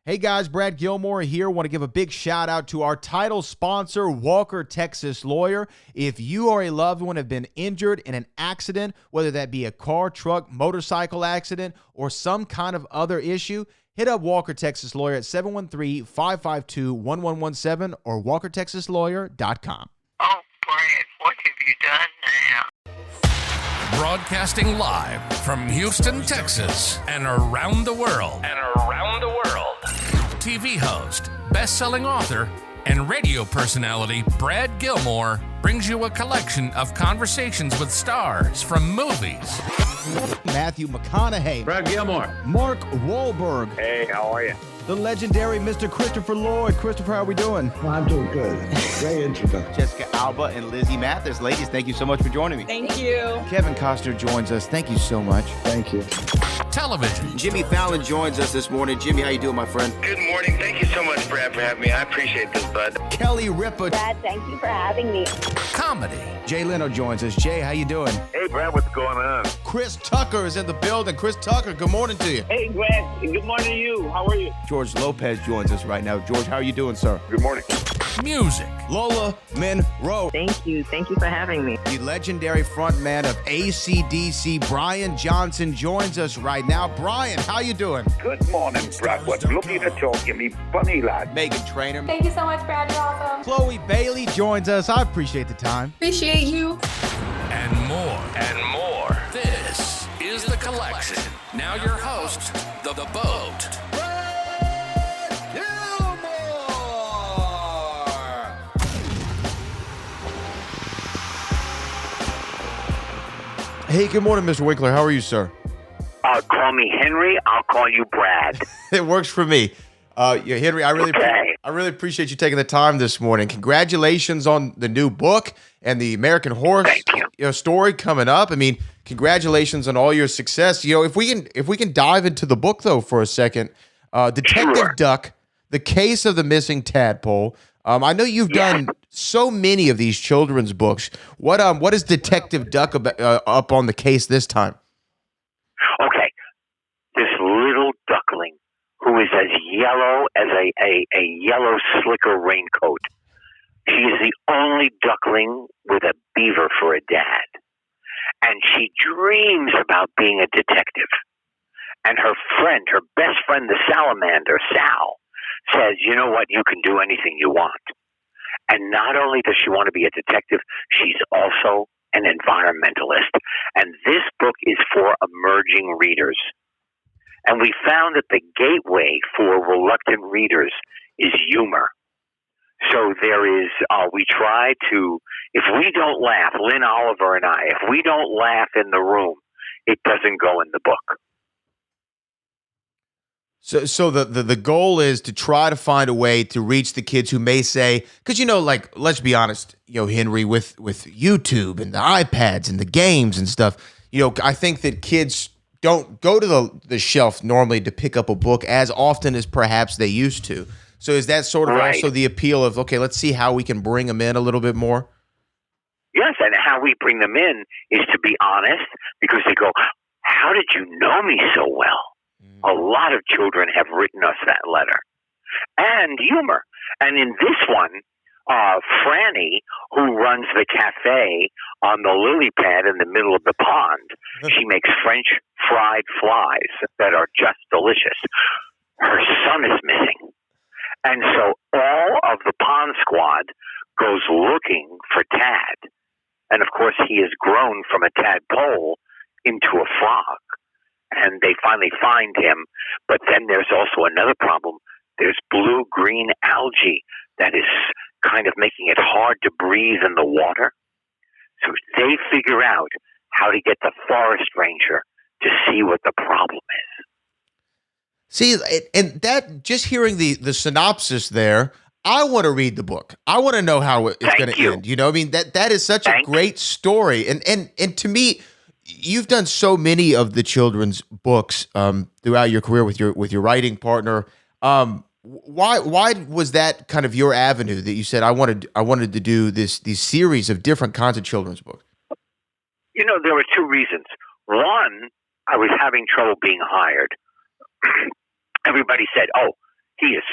Hey guys, Brad Gilmore here. Want to give a big shout out to our title sponsor, Walker Texas Lawyer. If you or a loved one have been injured in an accident, whether that be a car, truck, motorcycle accident, or some kind of other issue, hit up Walker Texas Lawyer at 713-552-1117 or walkertexaslawyer.com. Oh, Brad, what have you done now? Broadcasting live from Houston, Texas, and around the world. TV host, best-selling author, and radio personality Brad Gilmore brings you a collection of conversations with stars from movies. Matthew McConaughey. Brad Gilmore. Mark Wahlberg. Hey, how are you? The legendary Mr. Christopher Lloyd. Christopher, how are we doing? Well, I'm doing good. Great introduction. Jessica Alba and Lizzie Mathers. Ladies, thank you so much for joining me. Thank you. Kevin Costner joins us. Thank you so much. Thank you. Television. Jimmy Fallon joins us this morning. Jimmy, how you doing, my friend? Good morning. Thank you so much, Brad, for having me. I appreciate this, bud. Kelly Ripa. Brad, thank you for having me. Comedy. Jay Leno joins us. Jay, how you doing? Hey, Brad, what's going on? Chris Tucker is in the building. Chris Tucker, good morning to you. Hey, Brad. Good morning to you. How are you? George Lopez joins us right now. George, how are you doing, sir? Good morning. Music. Lola Monroe. Thank you. Thank you for having me. The legendary frontman of AC/DC, Brian Johnson, joins us right now. Brian, how you doing? Good morning, Brad. What lovely to talk to me, funny lad. Megan Trainor. Thank you so much, Brad. You're awesome. Chloe Bailey joins us. I appreciate the time. Appreciate you. And more. This is The Collection. Now your host, The Boat. Hey, good morning, Mr. Winkler. How are you, sir? Call me Henry. I'll call you Brad. It works for me. Yeah, Henry, I really appreciate you taking the time this morning. Congratulations on the new book and the American Horror story coming up. I mean, congratulations on all your success. You know, if we can dive into the book though for a second, Detective Duck, The Case of the Missing Tadpole. I know you've done so many of these children's books. What is Detective Duck up on the case this time? Okay, this little duckling who is as yellow as a yellow slicker raincoat. She is the only duckling with a beaver for a dad. And she dreams about being a detective. And her best friend, the salamander, Sal, says, you know what, you can do anything you want. And not only does she want to be a detective, she's also an environmentalist. And this book is for emerging readers. And we found that the gateway for reluctant readers is humor. So there is, we try to, if we don't laugh, Lynn Oliver and I, if we don't laugh in the room, it doesn't go in the book. So the goal is to try to find a way to reach the kids who may say, because, you know, like, let's be honest, you know, Henry, with YouTube and the iPads and the games and stuff, you know, I think that kids don't go to the shelf normally to pick up a book as often as perhaps they used to. So is that sort of also the appeal of, okay, let's see how we can bring them in a little bit more? Yes, and how we bring them in is to be honest, because they go, how did you know me so well? A lot of children have written us that letter. And humor. And in this one, Franny, who runs the cafe on the lily pad in the middle of the pond, she makes French fried flies that are just delicious. Her son is missing. And so all of the pond squad goes looking for Tad. And of course, he has grown from a tadpole into a frog. And they finally find him. But then there's also another problem. There's blue-green algae that is kind of making it hard to breathe in the water. So they figure out how to get the forest ranger to see what the problem is. See, and that, just hearing the synopsis there, I want to read the book. I want to know how it's going to end. You know, I mean, that is such a great story. And to me, you've done so many of the children's books throughout your career with your writing partner. Why was that kind of your avenue that you said I wanted to do these series of different kinds of children's books? You know, there were two reasons. One, I was having trouble being hired. Everybody said, "Oh,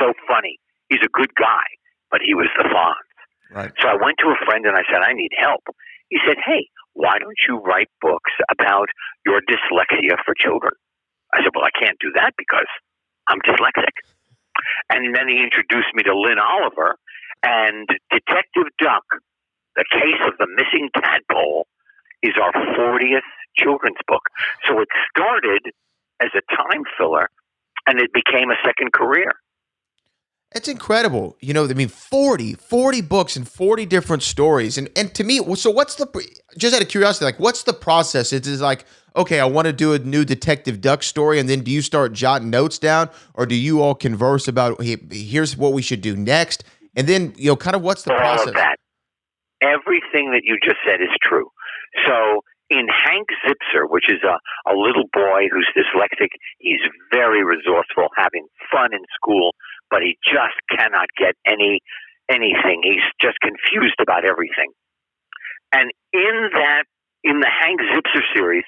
so funny. He's a good guy, but he was the Fonz. Right. So I went to a friend and I said, I need help. He said, hey, why don't you write books about your dyslexia for children? I said, well, I can't do that because I'm dyslexic. And then he introduced me to Lynn Oliver, and Detective Duck, The Case of the Missing Tadpole, is our 40th children's book. So it started as a time filler, and it became a second career. It's incredible. 40 books and 40 different stories. And to me, so just out of curiosity, like, what's the process? It's like, okay, I want to do a new Detective Duck story, and then do you start jotting notes down, or do you all converse about, hey, here's what we should do next? And then, kind of what's the process? All of that. Everything that you just said is true. So in Hank Zipser, which is a little boy who's dyslexic, he's very resourceful, having fun in school, but he just cannot get anything. He's just confused about everything. And in the Hank Zipser series,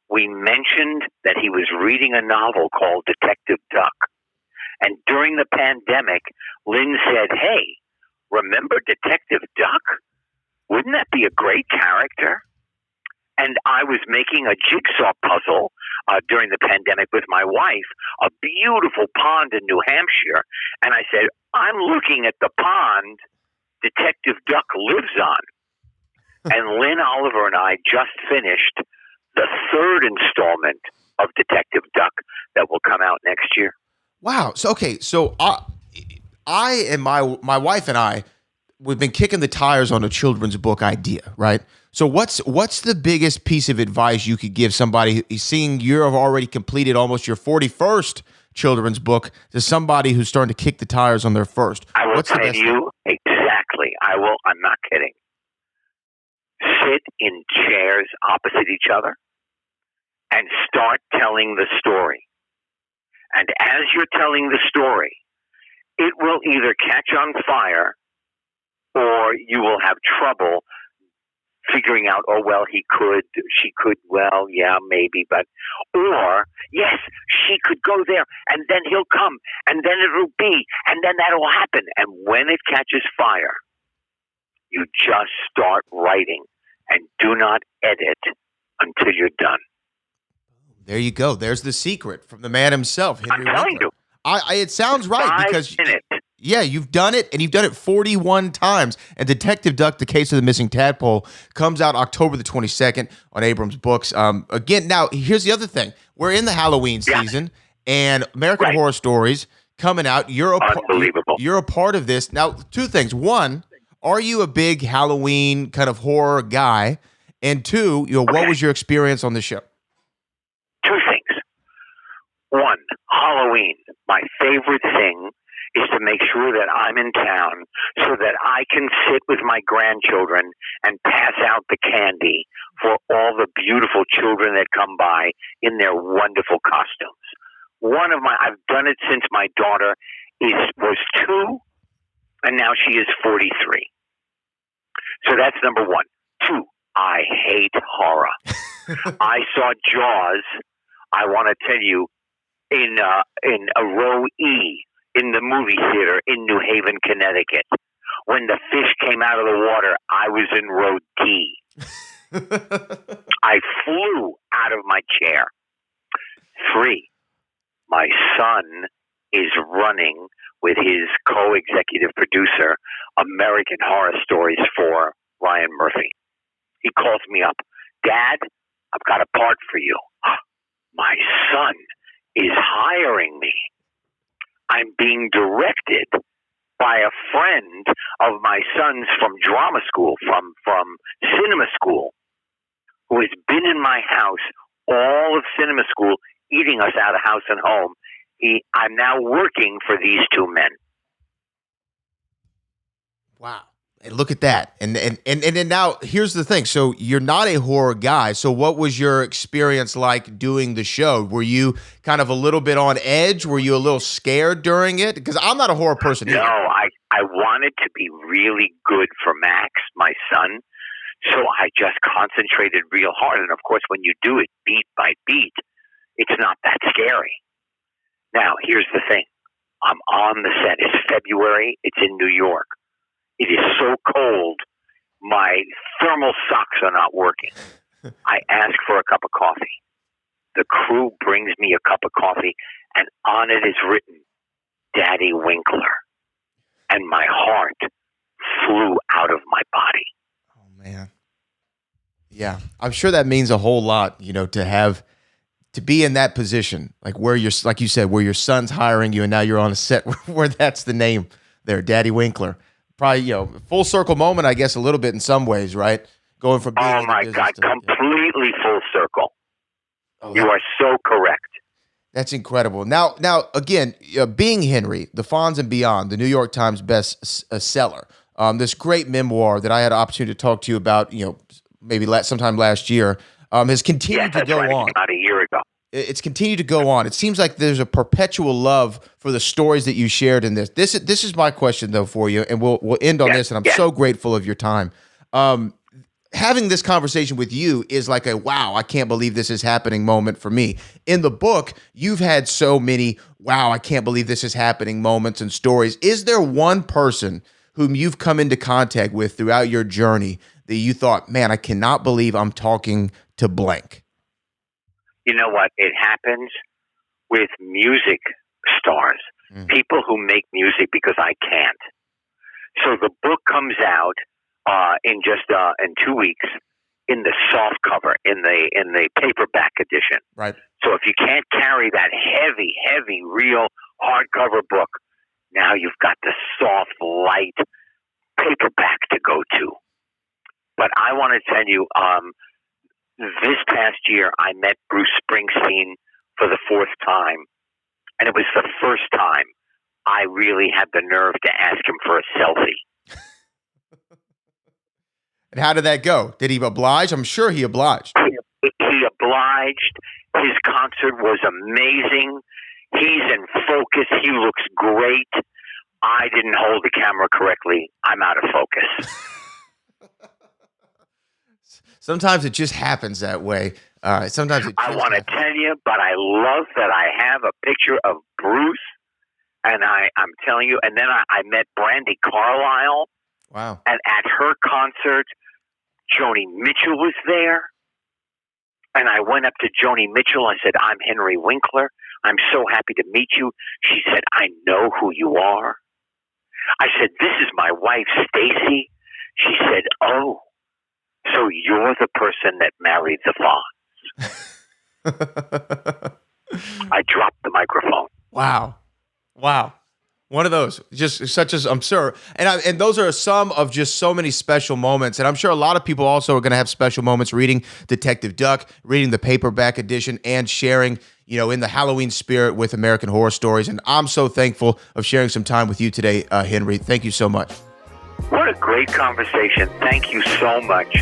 we mentioned that he was reading a novel called Detective Duck. And during the pandemic, Lynn said, hey, remember Detective Duck? Wouldn't that be a great character? And I was making a jigsaw puzzle during the pandemic with my wife, a beautiful pond in New Hampshire. And I said, I'm looking at the pond Detective Duck lives on. And Lynn Oliver and I just finished the third installment of Detective Duck that will come out next year. Wow. So, okay. So I and my wife and I, we've been kicking the tires on a children's book idea, right? So what's the biggest piece of advice you could give somebody seeing you have already completed almost your 41st children's book to somebody who's starting to kick the tires on their first? I will tell you exactly. I'm not kidding. Sit in chairs opposite each other and start telling the story. And as you're telling the story, it will either catch on fire or you will have trouble figuring out, oh, well, she could, well, yeah, maybe, but, or, yes, she could go there, and then he'll come, and then it'll be, and then that'll happen. And when it catches fire, you just start writing and do not edit until you're done. There you go. There's the secret from the man himself, Henry I'm telling Winkler. you. It sounds right 5 because minutes. Yeah, you've done it, and you've done it 41 times. And Detective Duck, The Case of the Missing Tadpole, comes out October the 22nd on Abrams Books. Again, now, here's the other thing. We're in the Halloween season, and American Horror Stories coming out. You're a part of this. Now, two things. One, are you a big Halloween kind of horror guy? And two, what was your experience on the show? Two things. One, Halloween. My favorite thing is to make sure that I'm in town so that I can sit with my grandchildren and pass out the candy for all the beautiful children that come by in their wonderful costumes. I've done it since my daughter was 2, and now she is 43. So that's number one. 2, I hate horror. I saw Jaws, I want to tell you, in a row E, in the movie theater in New Haven, Connecticut. When the fish came out of the water, I was in row D. I flew out of my chair. 3, my son is running with his co-executive producer American Horror Stories for Ryan Murphy. He calls me up, Dad, I've got a part for you. My son is hiring me. I'm being directed by a friend of my son's from drama school, from cinema school, who has been in my house all of cinema school, eating us out of house and home. I'm now working for these 2 men. Wow. And look at that. And then now here's the thing. So you're not a horror guy. So what was your experience like doing the show? Were you kind of a little bit on edge? Were you a little scared during it? Because I'm not a horror person either. No, I wanted to be really good for Max, my son. So I just concentrated real hard. And of course, when you do it beat by beat, it's not that scary. Now, here's the thing. I'm on the set. It's February. It's in New York. It is so cold. My thermal socks are not working. I ask for a cup of coffee. The crew brings me a cup of coffee, and on it is written, Daddy Winkler. And my heart flew out of my body. Oh, man. Yeah, I'm sure that means a whole lot, to be in that position, like where you're, like you said, where your son's hiring you and now you're on a set where that's the name there, Daddy Winkler. Probably, full circle moment, I guess, a little bit in some ways, right? Going from being oh my God, completely full circle. Oh, you are so correct. That's incredible. Now, again, being Henry, The Fonz and Beyond, the New York Times best seller, this great memoir that I had an opportunity to talk to you about, maybe sometime last year, has continued to go on. About a year ago. It's continued to go on. It seems like there's a perpetual love for the stories that you shared in this. This is my question though for you, and we'll end on this. And I'm so grateful of your time. Having this conversation with you is like a wow, I can't believe this is happening moment for me. In the book, you've had so many wow, I can't believe this is happening moments and stories. Is there one person whom you've come into contact with throughout your journey that you thought, man, I cannot believe I'm talking to blank? You know what? It happens with music stars, people who make music because I can't. So the book comes out in 2 weeks in the soft cover, in the paperback edition. Right. So if you can't carry that heavy, real hardcover book, now you've got the soft, light paperback to go to. But I want to tell you, this past year, I met Bruce Springsteen for the fourth time, and it was the first time I really had the nerve to ask him for a selfie. And how did that go? Did he oblige? I'm sure he obliged. He obliged. His concert was amazing. He's in focus. He looks great. I didn't hold the camera correctly. I'm out of focus. Sometimes it just happens that way. Sometimes I want to tell you, but I love that I have a picture of Bruce, and I'm telling you. And then I met Brandi Carlile. Wow! And at her concert, Joni Mitchell was there, and I went up to Joni Mitchell. I said, "I'm Henry Winkler. I'm so happy to meet you." She said, "I know who you are." I said, "This is my wife, Stacy." She said, "Oh. So you're the person that married the Fonz." I dropped the microphone. Wow. One of those, just such as I'm sure. And those are some of just so many special moments. And I'm sure a lot of people also are going to have special moments reading Detective Duck, reading the paperback edition, and sharing, in the Halloween spirit with American Horror Stories. And I'm so thankful of sharing some time with you today, Henry. Thank you so much. What a great conversation. Thank you so much.